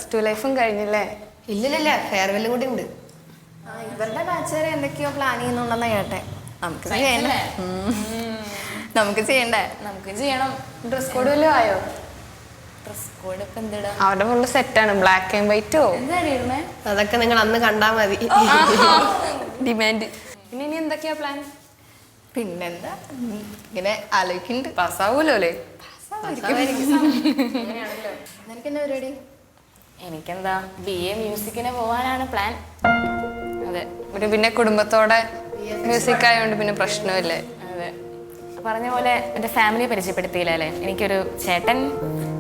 +2 ലൈഫും കഴിഞ്ഞില്ലേ? ഇല്ലില്ല, ഫെയർവെല്ലും കൂടി ഉണ്ട്. ഇവരുടെ ബാച്ചുകാരെ എന്തൊക്കെയോ പ്ലാൻ ചെയ്യുന്നുണ്ടെന്ന് കേട്ടെ. നമുക്ക് ചെയ്യണ്ടേ? നമുക്ക് ചെയ്യണ്ടേ? നമുക്ക് ചെയ്യണം. ഡ്രസ് കോഡ് വല്ലതും ആയോ? ഡ്രസ് കോഡ് ഇപ്പൊ എന്തിടാ? അവരുടെ ഫുള്ള് സെറ്റാണ്. ബ്ലാക്ക് ആൻഡ് വൈറ്റോ? എന്താണ് ഇടുന്നേ? അതൊക്കെ നിങ്ങൾ അന്ന് കണ്ടാ മതി. ഡിമാൻഡ്. പിന്നെ ഇനി എന്തൊക്കെയാ പ്ലാൻ? പിന്നെന്താ ഇങ്ങനെ ആലോചിക്കുന്നുണ്ട്. പാസ്സാവൂലോ അല്ലേ? നിനക്കെന്നാ പരിപാടി? എനിക്കെന്താ BA മ്യൂസിക്കിന് പോവാനാണ് പ്ലാൻ. അതെ. പിന്നെ കുടുംബത്തോടെ മ്യൂസിക് ആയതുകൊണ്ട് പിന്നെ പ്രശ്നമില്ലേ? അതെ. പറഞ്ഞ പോലെ എൻ്റെ ഫാമിലിയെ പരിചയപ്പെടുത്തിയില്ല അല്ലേ? എനിക്കൊരു ചേട്ടൻ,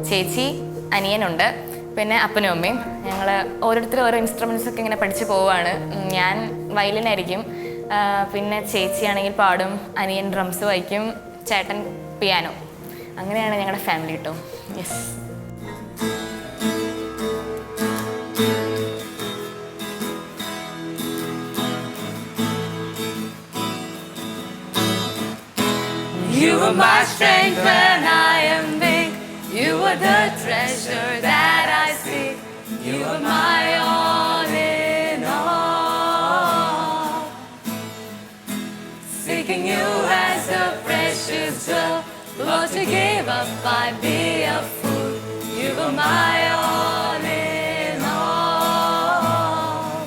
ചേച്ചി, അനിയനുണ്ട്, പിന്നെ അപ്പനും അമ്മയും. ഞങ്ങൾ ഓരോരുത്തരും ഓരോ ഇൻസ്ട്രുമെൻസ് ഒക്കെ ഇങ്ങനെ പഠിച്ചു പോവാണ്. ഞാൻ വയലിനായിരിക്കും, പിന്നെ ചേച്ചിയാണെങ്കിൽ പാടും, അനിയൻ ഡ്രംസ് വായിക്കും, ചേട്ടൻ പിയാനോ. അങ്ങനെയാണ് ഞങ്ങളുടെ ഫാമിലി കേട്ടോ. Yes. You were my strength when I am weak. You were the treasure that I seek. You were my all in all. Seeking you as a precious jewel, Lord, to give up I'd be a fool. You were my all in all.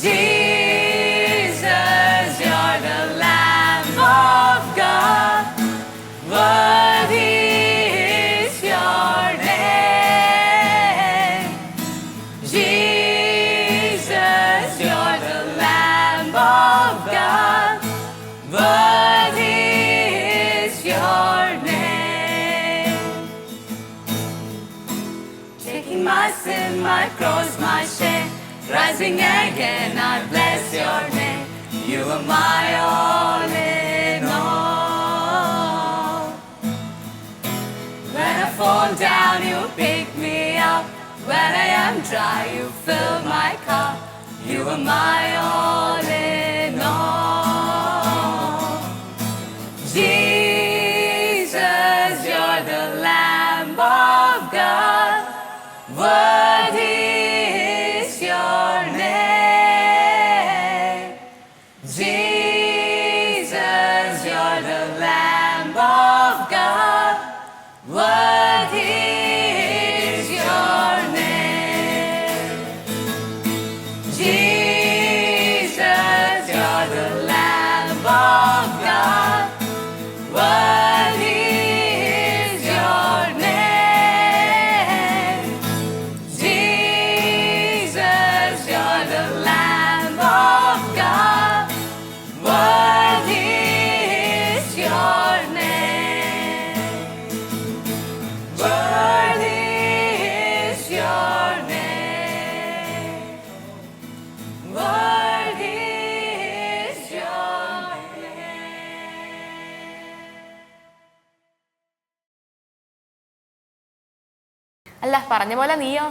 Jesus, you're the Lamb of God. Worthy is your name. Jesus, you're the Lamb of God. Worthy is your name. Taking my sin, my cross, my shame, rising again, I bless your name. You are my all in all. When I fall down, you pick me up. When I am dry, you fill my cup. You are my all in all. Jesus, you're the Lamb of God. Worthy is your name. Jesus, you're the Lamb of God. Worthy is your name. Jesus, you're the Lamb of God. Worthy is your name. Jesus, you're the Lamb of God. Worthy is your name. Worthy is your name. Worthy is your name. അല്ല, പറഞ്ഞ പോലെ നീയോ?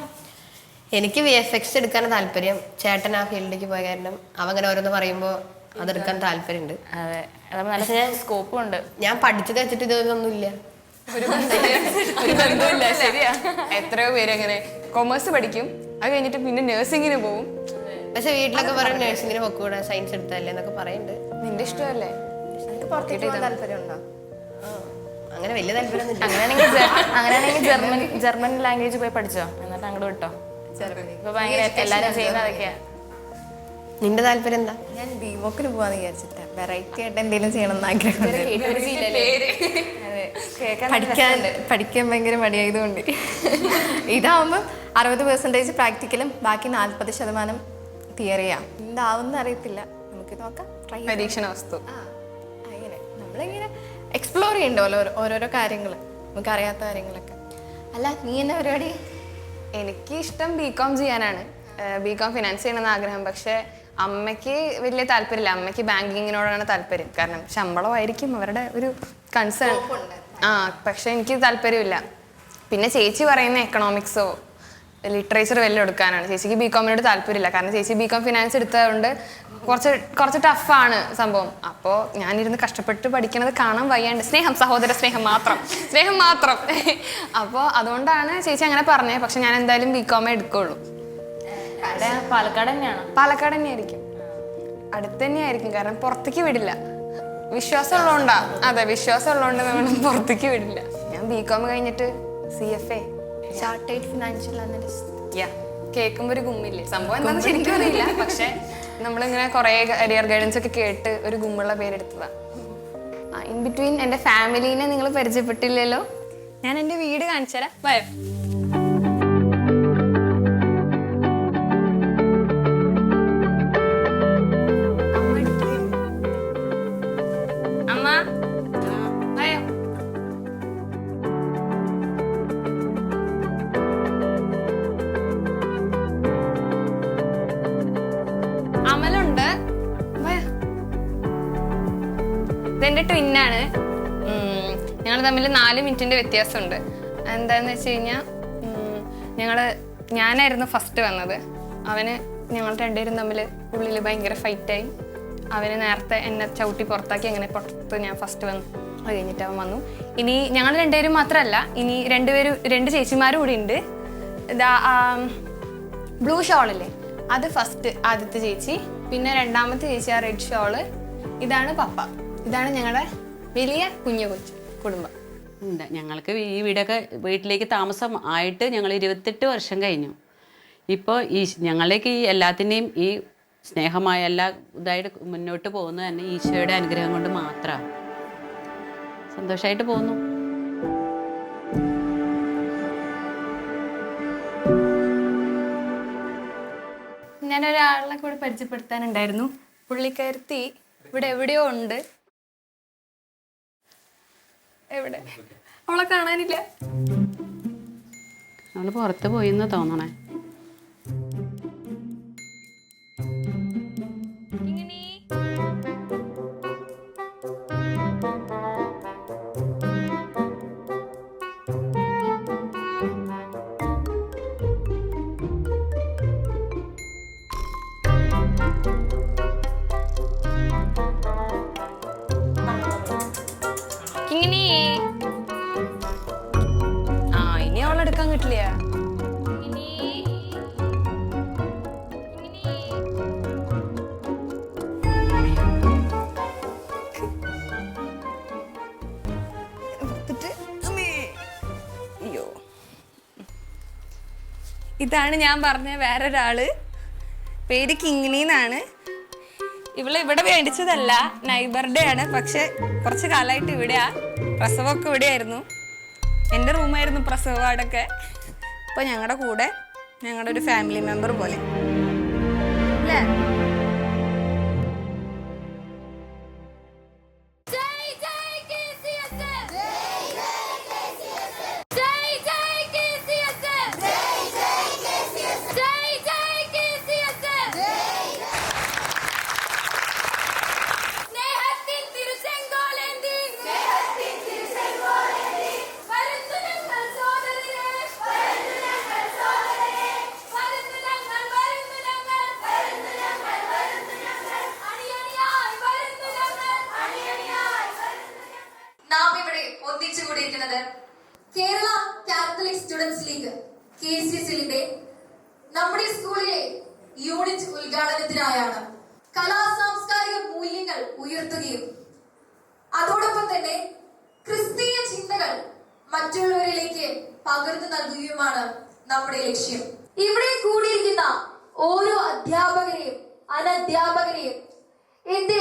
എനിക്ക് VFX എടുക്കാൻ താല്പര്യം. ചേട്ടൻ ആ ഫീൽഡിലേക്ക് പോയ കാരണം അവങ്ങനെ ഓരോന്ന് പറയുമ്പോൾ അതെടുക്കാൻ താല്പര്യമുണ്ട്. അതെ, അത് നല്ല സ്കോപ്പും ഉണ്ട്. ഞാൻ പഠിച്ചത് വെച്ചിട്ട് ഇതൊന്നുമില്ല. ഒരു ബന്ധമില്ല. ശരിയാ. എത്രയോ പേര് അങ്ങനെ കൊമേഴ്സ് പഠിക്കും, അത് കഴിഞ്ഞിട്ട് പിന്നെ നഴ്സിങ്ങിന് പോവും. പക്ഷെ വീട്ടിലൊക്കെ പറയും നഴ്സിങ്ങിന് പൊക്കൂടെ, സയൻസ് എടുത്തല്ലേ എന്നൊക്കെ പറയുന്നുണ്ട്. നിന്റെ ഇഷ്ടമല്ലേ? നിനക്ക് പുറത്തേക്ക് പോകാൻ താല്പര്യമുണ്ടോ? അങ്ങനെ വലിയ താല്പര്യമൊന്നുമില്ല. അങ്ങനെയാണെങ്കിൽ ജർമ്മൻ ലാംഗ്വേജ് പോയി പഠിച്ചോ, എന്നിട്ട് അങ്ങോട്ട് വിട്ടോ. ഇപ്പൊ ഭയങ്കര എല്ലാരും ചെയ്യുന്ന അതൊക്കെയാ. നിന്റെ താല്പര്യം എന്താ? ഞാൻ ബിവോക്കിന് പോവാന്ന് വിചാരിച്ചിട്ടാ. വെറൈറ്റി ആയിട്ട് എന്തെങ്കിലും ചെയ്യണം എന്ന് ആഗ്രഹമുണ്ട്. പഠിക്കാൻ ഭയങ്കര മടിയായതുകൊണ്ട്. ഇതാവുമ്പോൾ 60% പ്രാക്ടിക്കലും ബാക്കി 40% തിയറിയാ. എന്താവുന്ന അറിയത്തില്ല, നമുക്ക് നോക്കാം. പരീക്ഷണ വസ്തു. അങ്ങനെ നമ്മളിങ്ങനെ എക്സ്പ്ലോർ ചെയ്യണ്ടല്ലോ ഓരോരോ കാര്യങ്ങൾ, നമുക്ക് അറിയാത്ത കാര്യങ്ങളൊക്കെ. അല്ല, നീ എന്നാ പരിപാടി? എനിക്ക് ഇഷ്ടം BCom ചെയ്യാനാണ്. BCom ഫിനാൻസ് ചെയ്യണമെന്ന് ആഗ്രഹം. പക്ഷെ അമ്മയ്ക്ക് വലിയ താല്പര്യമില്ല. അമ്മയ്ക്ക് ബാങ്കിങ്ങിനോടാണ് താല്പര്യം. കാരണം ശമ്പളമായിരിക്കും അവരുടെ ഒരു കൺസേൺ. പക്ഷെ എനിക്ക് താല്പര്യമില്ല. പിന്നെ ചേച്ചി പറയുന്ന എക്കണോമിക്സോ ലിറ്ററേച്ചർ വലിയ എടുക്കാനാണ്. ചേച്ചിക്ക് ബികോമിനോട് താല്പര്യമില്ല, കാരണം ചേച്ചി ബികോം ഫിനാൻസ് എടുത്തതുകൊണ്ട് കുറച്ച് ടഫാണ് സംഭവം. അപ്പോൾ ഞാനിരുന്ന് കഷ്ടപ്പെട്ട് പഠിക്കണത് കാണാൻ വയ്യാണ്ട്, സഹോദര സ്നേഹം മാത്രം. അപ്പോൾ അതുകൊണ്ടാണ് ചേച്ചി അങ്ങനെ പറഞ്ഞത്. പക്ഷെ ഞാൻ എന്തായാലും ബികോമേ എടുക്കുള്ളൂ. പാലക്കാട് തന്നെയാണോ? പാലക്കാട് തന്നെയായിരിക്കും, അടുത്ത് തന്നെയായിരിക്കും. കാരണം പുറത്തേക്ക് വിടില്ല, വിശ്വാസം ഉള്ളതുകൊണ്ടാ. അതെ, വിശ്വാസം ഉള്ളതുകൊണ്ട് നമ്മൾ പുറത്തേക്ക് വിടില്ല. ഞാൻ ബികോം കഴിഞ്ഞിട്ട് CFA, ചാർട്ടേഡ് ഫിനാൻഷ്യൽ അനലിസ്റ്റ്. കേൾക്കുമ്പോൾ ഒരു ഗുമ്മില്ലേ, സംഭവം എന്താണെന്ന് ശരിക്കും അറിയില്ല. പക്ഷെ നമ്മളിങ്ങനെ കുറേ കരിയർ ഗൈഡൻസ് ഒക്കെ കേട്ട് ഒരു ഗുമ്മുള്ള പേരെടുത്തതാ. ഇൻ ബിറ്റ്വീൻ എൻ്റെ ഫാമിലീനെ നിങ്ങൾ പരിചയപ്പെട്ടില്ലല്ലോ. ഞാൻ എൻ്റെ വീട് കാണിച്ചുതരാം, വയോ. അമ്മ വയോ. അമലുണ്ട്, ഇതെന്റെ ട്വിന്നാണ്. ഞങ്ങൾ തമ്മിൽ 4 മിനിറ്റിന്റെ വ്യത്യാസമുണ്ട്. എന്താന്ന് വെച്ച് കഴിഞ്ഞാൽ ഞാനായിരുന്നു ഫസ്റ്റ് വന്നത്. ഞങ്ങൾ രണ്ടുപേരും തമ്മിൽ ഉള്ളിൽ ഭയങ്കര ഫൈറ്റായി. അവന് നേരത്തെ എന്നെ ചവിട്ടി പുറത്താക്കി, അങ്ങനെ പുറത്ത് ഞാൻ ഫസ്റ്റ് വന്നു. അത് കഴിഞ്ഞിട്ട് അവൻ വന്നു. ഇനി ഞങ്ങൾ രണ്ടുപേരും മാത്രമല്ല, ഇനി 2 ചേച്ചിമാരും കൂടി ഉണ്ട്. ബ്ലൂ ഷോളില്ലേ, അത് ഫസ്റ്റ് ആദ്യത്തെ ചേച്ചി, പിന്നെ രണ്ടാമത്തെ ചേച്ചി ആ റെഡ് ഷോള്. ഇതാണ് പപ്പ. ഇതാണ് ഞങ്ങളുടെ വലിയ കുഞ്ഞു കുടുംബം. ഞങ്ങൾക്ക് ഈ വീട്ടിലേക്ക് താമസം ആയിട്ട് ഞങ്ങൾ 28 വർഷം കഴിഞ്ഞു. ഇപ്പോൾ ഞങ്ങളിലേക്ക് ഈ എല്ലാത്തിൻ്റെയും ഈ സ്നേഹമായ എല്ലാ ഇതായിട്ട് മുന്നോട്ട് പോകുന്നത് തന്നെ ഈശോയുടെ അനുഗ്രഹം കൊണ്ട് മാത്രമാണ്. സന്തോഷമായിട്ട് പോകുന്നു. ഞാനൊരാളെ കൂടെ പരിചയപ്പെടുത്താനുണ്ടായിരുന്നു. പുള്ളിക്കാരത്തി ഇവിടെ എവിടെയോ ഉണ്ട്. എവിടെ? അവളെ കാണാനില്ല. അവള് പുറത്ത് പോയിന്ന് തോന്നണേ. ഇനി അവളെടുക്കാൻ കിട്ടില്ല. ഇതാണ് ഞാൻ പറഞ്ഞ വേറൊരാള്, പേര് കിങ്ങിണി എന്നാണ്. ഇവിടെ മേടിച്ചതല്ല, നൈബറുടെ ആണ്. പക്ഷെ കുറച്ച് കാലമായിട്ട് ഇവിടെയാ. പ്രസവമൊക്കെ ഇവിടെയായിരുന്നു. എൻ്റെ റൂമായിരുന്നു പ്രസവ വാർഡൊക്കെ. ഇപ്പോൾ ഞങ്ങളുടെ കൂടെ ഞങ്ങളുടെ ഒരു ഫാമിലി മെമ്പർ പോലെ അല്ലേ? കേരള കാത്തലിക് സ്റ്റുഡൻസ് ലീഗ് KCSLന്റെ നമ്മുടെ സ്കൂളിലെ യൂണിറ്റ് ഉദ്ഘാടനത്തിനായാണ്. കലാ സാംസ്കാരിക മൂല്യങ്ങൾ ഉയർത്തുകയും അതോടൊപ്പം തന്നെ ക്രിസ്തീയ ചിന്തകൾ മറ്റുള്ളവരിലേക്ക് പകർന്നു നൽകുകയുമാണ് നമ്മുടെ ലക്ഷ്യം. ഇവിടെ കൂടിയിരിക്കുന്ന ഓരോ അധ്യാപകരെയും അനധ്യാപകരെയും എന്റെ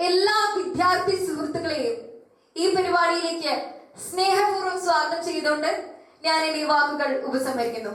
എല്ലാ വിദ്യാർത്ഥി സുഹൃത്തുക്കളെയും ഈ പരിപാടിയിലേക്ക് സ്നേഹപൂർവ്വം സ്വാഗതം ചെയ്തുകൊണ്ട് ഞാൻ എന്റെ വാക്കുകൾ ഉപസംഹരിക്കുന്നു.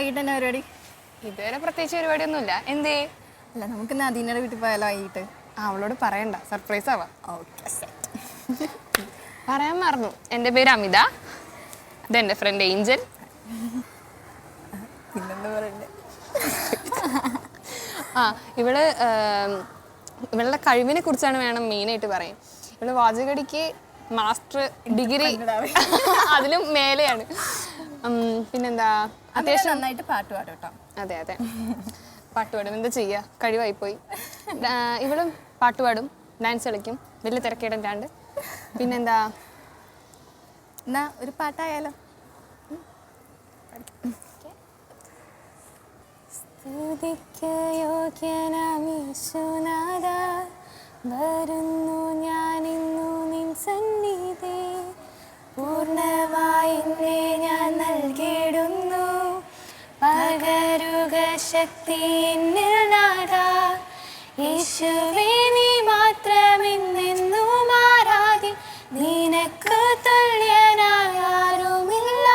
വൈകിട്ട് തന്നെ പരിപാടി? ഇതുവരെ പ്രത്യേകിച്ച് പരിപാടിയൊന്നുമില്ല. എന്തേ? അല്ല, നമുക്ക് നദീനയുടെ വീട്ടിൽ പോയാലോ വൈകിട്ട്? അവളോട് പറയണ്ട, സർപ്രൈസ് ആവാം. ഓക്കെ, പറയാൻ മറന്നു, എൻ്റെ പേര് അമിത, ഇതെൻ്റെ ഫ്രണ്ട് ഏഞ്ചൽ. പിന്നെന്താ പറയണ്ടേ? ഇവളുടെ കഴിവിനെ കുറിച്ചാണ് വേണം മെയിനായിട്ട് പറയാൻ. ഇവള് വാചകടിക്ക് മാസ്റ്റർ ഡിഗ്രി അതിലും മേലെയാണ്. പിന്നെന്താ, അത്യാവശ്യം നന്നായിട്ട് പാട്ട് പാടും കേട്ടോ. അതെ അതെ, പാട്ടുപാടും. എന്താ ചെയ്യുക, കഴിവായിപ്പോയി. ഇവളും പാട്ടുപാടും, ഡാൻസ് കളിക്കും, വലിയ തിരക്കേടല്ലാണ്ട്. പിന്നെന്താ, എന്നാ ഒരു പാട്ടായാലോ? വരുന്നു ഞാനിന്നു നിൻ സന്നിധി, പൂർണ്ണമായി ഞാൻ നൽകിയിടുന്നു, പകരുക ശക്തി എന്നിൽ നാഥാ. യേശുവേ നീ മാത്രമെന്നെന്നും ആരാധ്യൻ, നിനക്ക് തുല്യനായ ആരുമില്ല.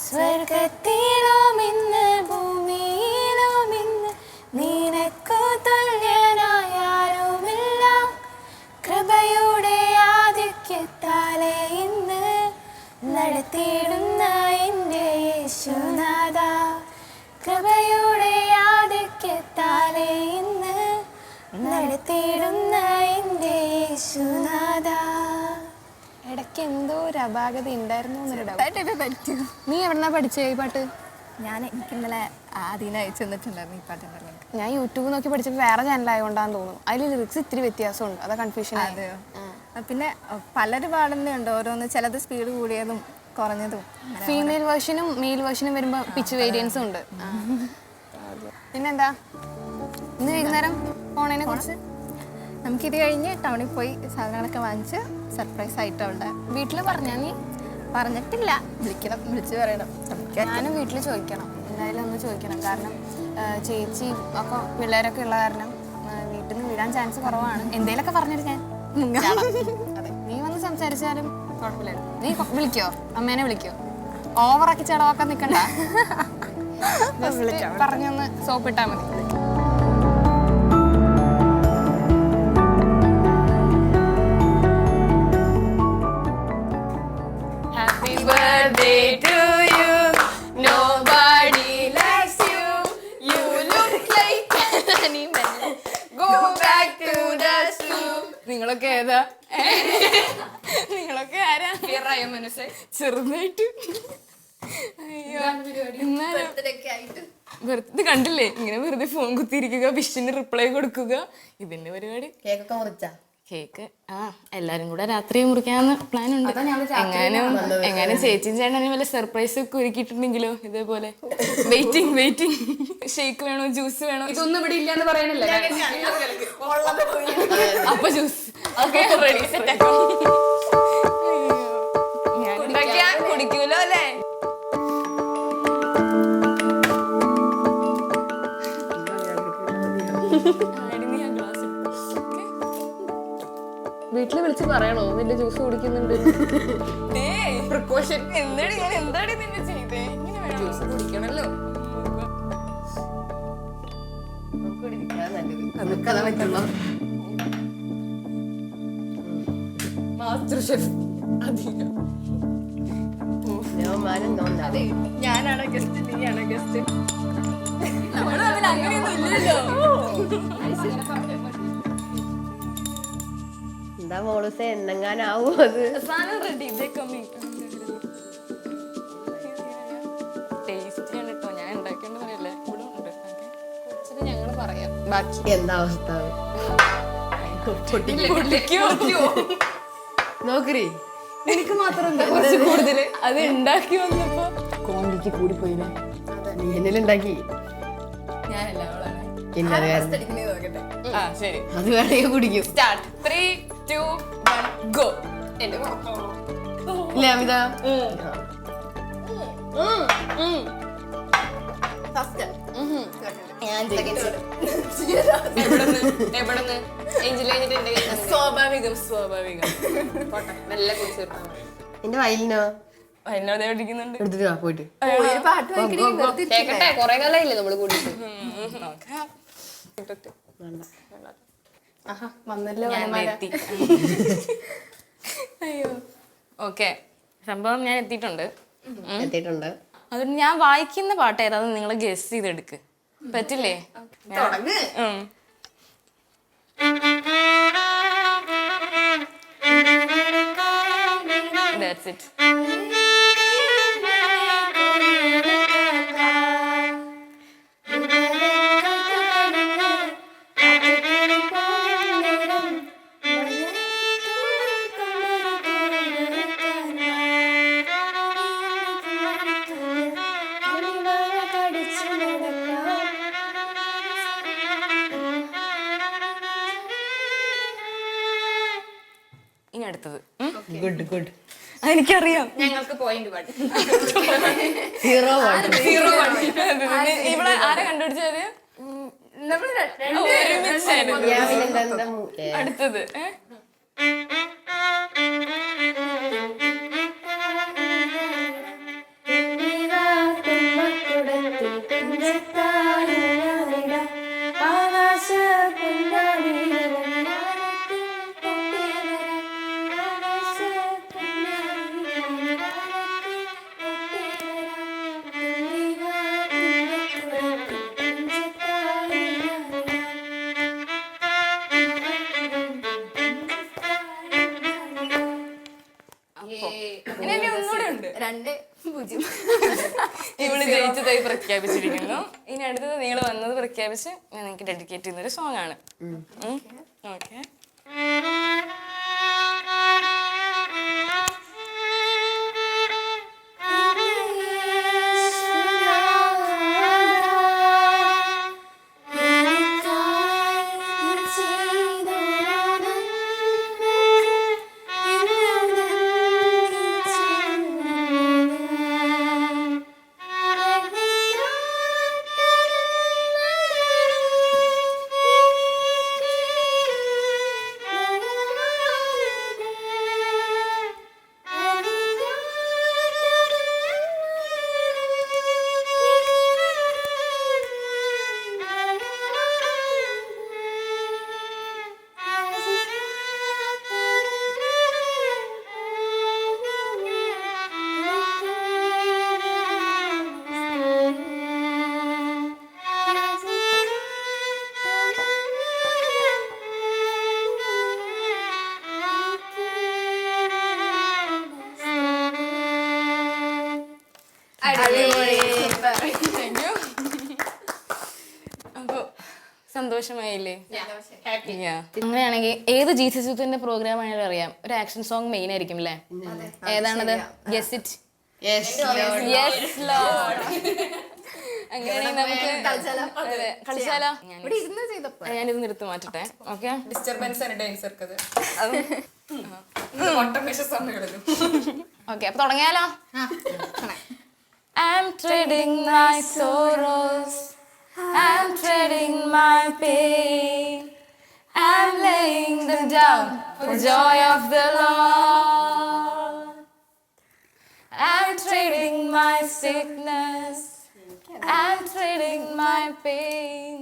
സ്വർഗത്തിലും ഇന്ന് ഭൂമിയിലും ഇന്ന് നിനക്ക് തുല്യനായ ആരുമില്ല. കൃപയുടെ ആധിക്യത്താലെ ഇന്ന് നടത്തിയിടുന്ന എൻ്റെ യേശുനാഥ, കൃപയുടെ ആധിക്യത്താലെ ഇന്ന് നടത്തിയിടുന്ന എൻ്റെ യേശുനാഥ. ഇടയ്ക്ക് എന്തോ ഒരു അപാകത ഉണ്ടായിരുന്നു. നീ എവിടെന്നാ പഠിച്ചേ ഈ പാട്ട്? എനിക്ക് ഇന്നലെ ആദ്യം അയച്ചു തന്നിട്ടുണ്ടായിരുന്നു ഈ പാട്ടിൻ്റെ ലിങ്ക്. ഞാൻ യൂട്യൂബ് നോക്കി പഠിച്ചപ്പോൾ വേറെ ചാനലായതുകൊണ്ടാന്ന് തോന്നുന്നു. അതിൽ ലിറിക്സ് ഇത്തിരി വ്യത്യാസമുണ്ട്, അതാ കൺഫ്യൂഷൻ. അതെയോ? പിന്നെ പലര് പാടുന്നുണ്ട് ഓരോന്ന്, ചിലത് സ്പീഡ് കൂടിയതും കുറഞ്ഞതും. ഫീമെയിൽ വേർഷനും മെയിൽ വേർഷനും വരുമ്പോൾ പിച്ച് വേരിയൻസും ഉണ്ട്. പിന്നെന്താ, ഇന്ന് വൈകുന്നേരം പോണതിനെ കുറിച്ച്? നമുക്കിത് കഴിഞ്ഞ് ടൗണിൽ പോയി സാധനങ്ങളൊക്കെ വാങ്ങിച്ച് സർപ്രൈസ് ആയിട്ട് അവളുടെ വീട്ടിൽ പറഞ്ഞാ? നീ പറഞ്ഞിട്ടില്ല, വിളിക്കണം, വിളിച്ച് പറയണം. ഞാനും വീട്ടിൽ ചോദിക്കണം, എന്തായാലും ഒന്ന് ചോദിക്കണം. കാരണം ചേച്ചി ഒക്കെ പിള്ളേരൊക്കെ ഉള്ള കാരണം വീട്ടിൽ നിന്ന് വിടാൻ ചാൻസ് കുറവാണ്. എന്തേലൊക്കെ പറഞ്ഞിട്ട് ഞാൻ അതെ, നീ വന്ന് സംസാരിച്ചാലും കുഴപ്പമില്ലായിരുന്നു. നീ വിളിക്കോ, അമ്മേനെ വിളിക്കോ? ഓവറാക്കി ചടവാക്കാൻ നിൽക്കണ്ട, പറഞ്ഞൊന്ന് സോപ്പിട്ടാ മതി. Happy birthday to you. Nobody likes you. You look like an animal. Go back to the zoo. നിങ്ങളൊക്കെ ഏതാ? നിങ്ങളൊക്കെ ആരാ? മനസ്സേ ചെറുതായിട്ട്. അയ്യോ, ഇത് കണ്ടില്ലേ, ഇങ്ങനെ വെറുതെ ഫോൺ കുത്തിയിരിക്കുക, വിഷിന് റിപ്ലൈ കൊടുക്കുക, ഇതിന്റെ പരിപാടി. കേക്കൊക്കെ മുറിച്ചാ? കേക്ക് എല്ലാരും കൂടെ രാത്രി മുറിക്കാന്ന് പ്ലാൻ ഉണ്ട്. എങ്ങനെ ചേച്ചിയും ചേട്ടനും വല്ല സർപ്രൈസ് ഒക്കെ ഒരുക്കിയിട്ടുണ്ടെങ്കിലോ? ഇതേപോലെ വെയിറ്റിംഗ്. ഷേക്ക് വേണോ, ജ്യൂസ് വേണോ? ഇതൊന്നും ഇവിടെ ഇല്ലാന്ന് പറയണല്ലേ? അപ്പൊ ജ്യൂസ് റെഡി, സെറ്റ് ആക്കാം. കുടിക്കൂലോ അല്ലേ? വീട്ടില് വിളിച്ച് പറയണോ നിന്റെ ജ്യൂസ് കുടിക്കുന്നുണ്ട്? പ്രിക്കോഷൻ. എന്താണ് നിന്നെ ചെയ്തേ? ജ്യൂസ് കുടിക്കണല്ലോ. നമുക്കതാ പറ്റുള്ളൂ. മാസ്റ്റർ ഷെഫ് അധികം. ഞാനാണോ ഗസ്റ്റ്, നീയാണോ ഗസ്റ്റ്? അങ്ങനെയൊന്നും ഇല്ലല്ലോ. എന്താ മോളൂസേ, എന്നെങ്ങാനാവൂ അത്? സാധനം റെഡി. ടേസ്റ്റി ആണ് കേട്ടോ, ഞാൻ ഉണ്ടാക്കിയോണ്ട് പറയല്ലേ. ഇവിടെ ഉണ്ട്, കുറച്ചിട്ട് ഞങ്ങൾ പറയാം ബാക്കി. എന്താ അവസ്ഥ? നോക്കറി, എനിക്ക് മാത്രം കുറച്ച് കൂടുതൽ. അത് ഉണ്ടാക്കി വന്നപ്പോ ക്വാണ്ടിറ്റി കൂടിപ്പോയില്ലേ? നീ എന്നെല്ലാം ഉണ്ടാക്കി. ഞാനല്ല, അവളാണ്. ശരി, അത് വേണമെങ്കിൽ കുടിക്കും. സ്റ്റാർട്ട്. 3, 2, 1 ഗോ. എന്റെ ഇല്ല അമിത, എവിടെന്ന് ഏഞ്ചൽ കഴിഞ്ഞിട്ടുണ്ട്. സ്വാഭാവികം. നല്ല കുറിച്ച് എന്റെ വയലിനോ? എന്നോട് പഠിക്കുന്നുണ്ട്. എടുത്തിട്ട് വാ പോയിട്ട്. ഒരു പാട്ട് കേക്കട്ടെ, കൊറേ കാലമായില്ലേ നമ്മള് കൂടിയിട്ട്. വന്നല്ലോ അയ്യോ ഓക്കെ, സംഭവം ഞാൻ എത്തിയിട്ടുണ്ട്. എത്തിയിട്ടുണ്ട്. അതുകൊണ്ട് ഞാൻ വായിക്കുന്ന പാട്ട് ഏതാന്ന് നിങ്ങൾ ഗസ് ചെയ്തെടുക്ക്. പറ്റില്ലേ? That's it. ഇനി അടുത്തത് ഗുഡ്. എനിക്കറിയാം. ഞങ്ങൾക്ക് പോയിന്റ് പാട്ട്. 0 ഇവിടെ ആരെ കണ്ടുപിടിച്ചത്? അടുത്തത് ഇവള് ജയിച്ചതായി പ്രഖ്യാപിച്ചിരിക്കുന്നു. ഇനി അടുത്തത് നിങ്ങൾ വന്നത് പ്രഖ്യാപിച്ച് ഞാൻ നിങ്ങൾക്ക് ഡെഡിക്കേറ്റ് ചെയ്യുന്നൊരു സോങ് ആണ്. ഓക്കെ. അപ്പൊ സന്തോഷമായില്ലേ? അങ്ങനെയാണെങ്കിൽ ഏത് ജീസസിന്റെ പ്രോഗ്രാം ആണെങ്കിലും അറിയാം, ഒരു ആക്ഷൻ സോങ് മെയിൻ ആയിരിക്കും അല്ലേ? ഏതാണത്? Guess it. അങ്ങനെയാണെങ്കിൽ നമുക്ക് കളിച്ചാലോ? ഞാനിത് നിർത്തി മാറ്റട്ടെ. ഓക്കെ, ഓക്കെ, അപ്പൊ തുടങ്ങിയാലോ? I'm trading my sorrows, I'm trading my pain, I'm laying them down for the joy of the Lord. I'm trading my sickness, I'm trading my pain,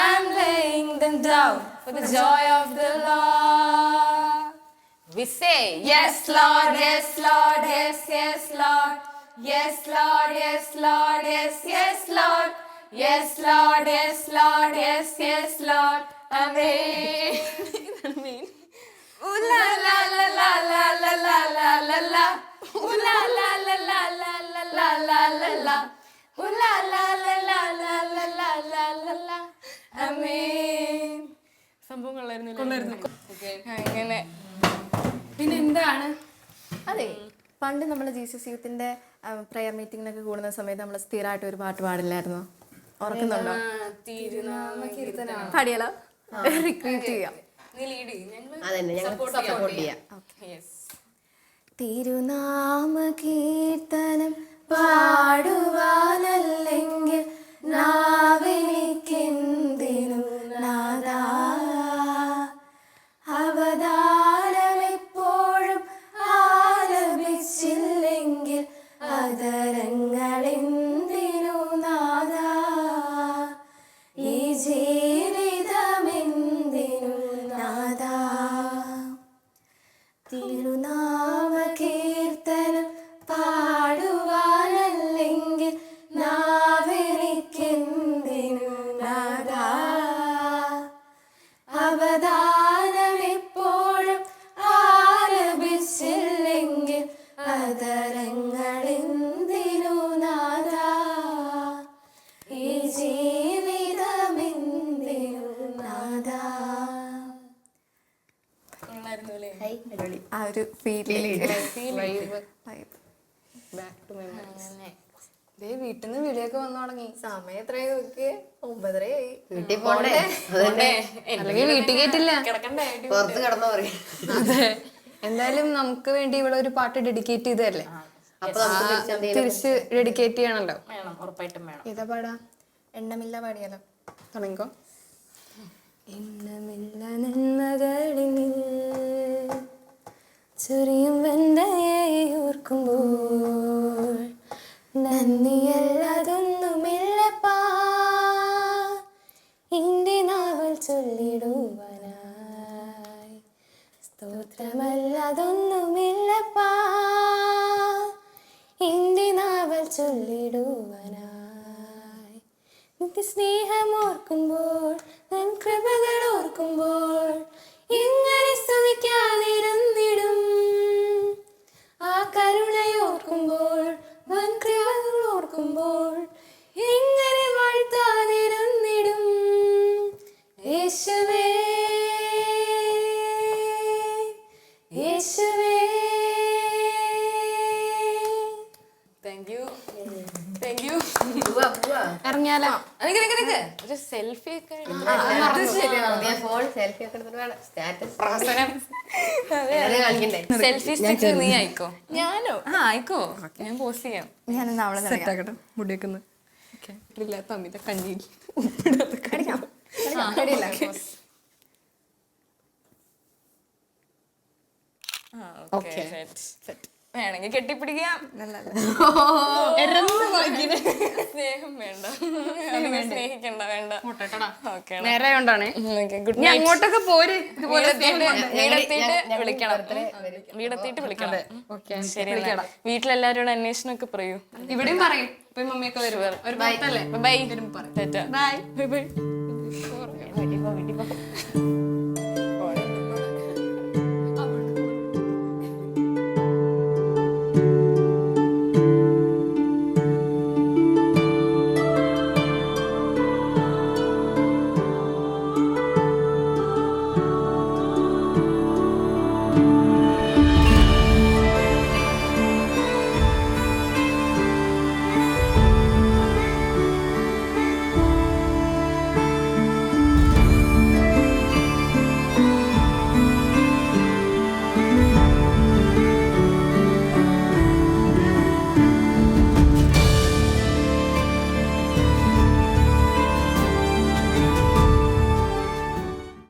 I'm laying them down for the joy of the Lord. We say, yes Lord, yes Lord, yes, yes Lord. Yes Lord, yes Lord, yes, yes Lord. Yes Lord, yes Lord, yes, yes Lord. Amen. Ooh la la la la la la la la la la. Ooh la la la la la la la la la la. Ooh la la la la la la la la la la. Amen. സംഭവം കൊള്ളായിരുന്നു. അങ്ങനെ പിന്നെ എന്താണ്? അതെ, പണ്ട് നമ്മൾ Jesus യൂത്തിന്റെ prayer മീറ്റിങ്ങിനൊക്കെ കൂടുന്ന സമയത്ത് നമ്മൾ സ്ഥിരമായിട്ട് ഒരു പാട്ട് പാടില്ലായിരുന്നു, ഓർക്കുന്നുണ്ടോ? പാടിയാലോ? റിക്വസ്റ്റ് ചെയ്യാം. തിരുനാമ കീർത്തനം പാടുവാനല്ലെങ്കിൽ നാവെനിക്കെന്തിനു നാദാ, അവതാരമെപ്പോഴും ആലപിച്ചില്ലെങ്കിൽ ആ ഒരു ഫീലിംഗ് വീട്ടിൽ നിന്ന് വിളിയൊക്കെ വന്നു തുടങ്ങി. സമയം എത്രയായി നോക്കിയേ? 9:30 വീട്ടിൽ പോണ്ടേ? അതുതന്നെ. അല്ലെങ്കിൽ വീട്ടിൽ കേട്ടില്ല. പുറത്ത് കിടന്നോ പറയും. അതെ, എന്തായാലും നമുക്ക് വേണ്ടി ഇവിടെ ഒരു പാട്ട് ഡെഡിക്കേറ്റ് ചെയ്തതല്ലേ, അപ്പൊ നമുക്ക് തിരിച്ച് ഡെഡിക്കേറ്റ് ചെയ്യണല്ലോ. ഉറപ്പായിട്ടും വേണം. ഏതാ പാടാ? എണ്ണമില്ല പാടിയാലോ? തുടങ്ങിക്കോ. എണ്ണമില്ല നന്മകളിൽ ചൊരിയും വെണ്ണയെ ഓർക്കുമ്പോൾ നന്ദിയല്ലാതൊന്നുമില്ലപ്പാ ഇന്റെ നാവൽ ചൊല്ലിടുവാനായി. സ്തോത്രമല്ലാതൊന്നുമില്ലപ്പാ ഇന്റെ നാവൽ ചൊല്ലിടുവാനായി. നിന്റെ സ്നേഹം ഓർക്കുമ്പോൾ, നിൻ കൃപകൾ ഓർക്കുമ്പോൾ എങ്ങനെ സ്തുതിക്കാതിരുന്നിടും. ആ കരുണയോർക്കുമ്പോൾ, വൻ കൃപകൾ ഓർക്കുമ്പോൾ എങ്ങനെ വാഴ്ത്താതിരുന്നിടും. യേശുവേ യേശുവേ. Thank you, thank you. പോവാ, പോവാ. ഇറങ്ങിയാലോ? ഒരു സെൽഫി ഒക്കെ പുതിയ ഫോൺ സെൽഫി ഒക്കെ എടുത്തിട്ട് വേണം സ്റ്റാറ്റസ് കളിക്കണ്ടേ. സെൽഫി സ്റ്റിക്ക് നീ ആയിക്കോ. ഞാനോ? ആ ആയിക്കോ, ഞാൻ പോസ്റ്റ് ചെയ്യാം. ഞാനെന്നാ അവളെ സെറ്റാക്കട്ടെ, മുടിയൊക്കെ ഇല്ലാത്ത അമിത കഞ്ഞിയിൽ വേണമെങ്കിൽ കെട്ടിപ്പിടിക്കാം. സ്നേഹം വേണ്ട, സ്നേഹിക്കണ്ട, വേണ്ട. ഓക്കെ, നേരെ കൊണ്ടാണ് ഗുഡ് നീ അങ്ങോട്ടൊക്കെ പോര്. വീടെത്തിയിട്ട് വിളിക്കണം. വീടെത്തിയിട്ട് വിളിക്കണം. ശരി, വീട്ടിലെല്ലാവരോടും അന്വേഷണമൊക്കെ പറയൂ. ഇവിടെയും പറയും. ഇപ്പൊ മമ്മിയൊക്കെ വരും. ഒരു പുറത്തല്ലേ? ബൈ. ബൈ. ബൈ.